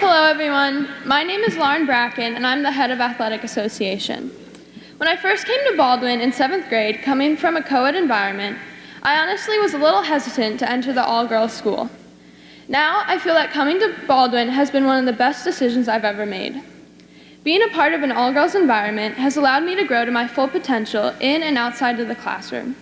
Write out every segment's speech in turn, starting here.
Hello everyone, my name is Lauren Bracken and I'm the head of Athletic Association. When I first came to Baldwin in 7th grade, coming from a co-ed environment, I honestly was a little hesitant to enter the all-girls school. Now I feel that coming to Baldwin has been one of the best decisions I've ever made. Being a part of an all-girls environment has allowed me to grow to my full potential in and outside of the classroom.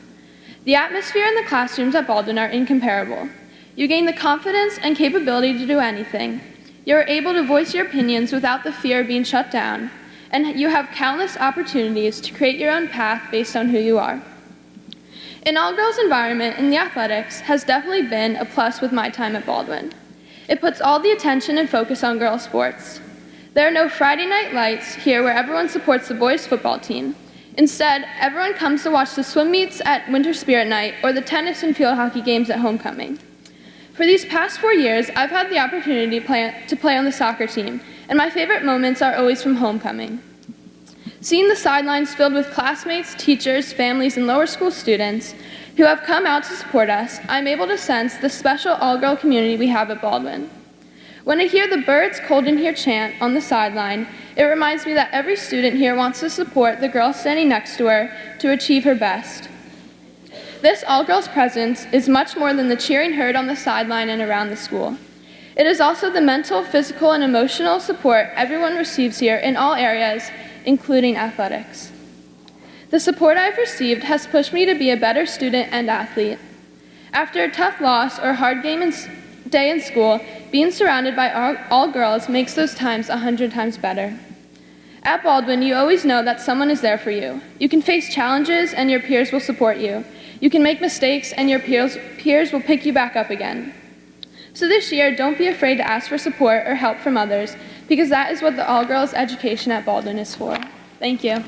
The atmosphere in the classrooms at Baldwin are incomparable. You gain the confidence and capability to do anything. You are able to voice your opinions without the fear of being shut down, and you have countless opportunities to create your own path based on who you are. An all-girls environment in the athletics has definitely been a plus with my time at Baldwin. It puts all the attention and focus on girls' sports. There are no Friday night lights here where everyone supports the boys' football team. Instead, everyone comes to watch the swim meets at Winter Spirit Night or the tennis and field hockey games at homecoming. For these past 4 years, I've had the opportunity to play on the soccer team, and my favorite moments are always from homecoming. Seeing the sidelines filled with classmates, teachers, families, and lower school students who have come out to support us, I'm able to sense the special all-girl community we have at Baldwin. When I hear the Birds Cold in Here chant on the sideline, it reminds me that every student here wants to support the girl standing next to her to achieve her best. This all-girls presence is much more than the cheering heard on the sideline and around the school. It is also the mental, physical, and emotional support everyone receives here in all areas, including athletics. The support I've received has pushed me to be a better student and athlete. After a tough loss or hard day in school, being surrounded by all girls makes those times 100 times better. At Baldwin, you always know that someone is there for you. You can face challenges and your peers will support you. You can make mistakes and your peers will pick you back up again. So this year, don't be afraid to ask for support or help from others, because that is what the all-girls education at Baldwin is for. Thank you.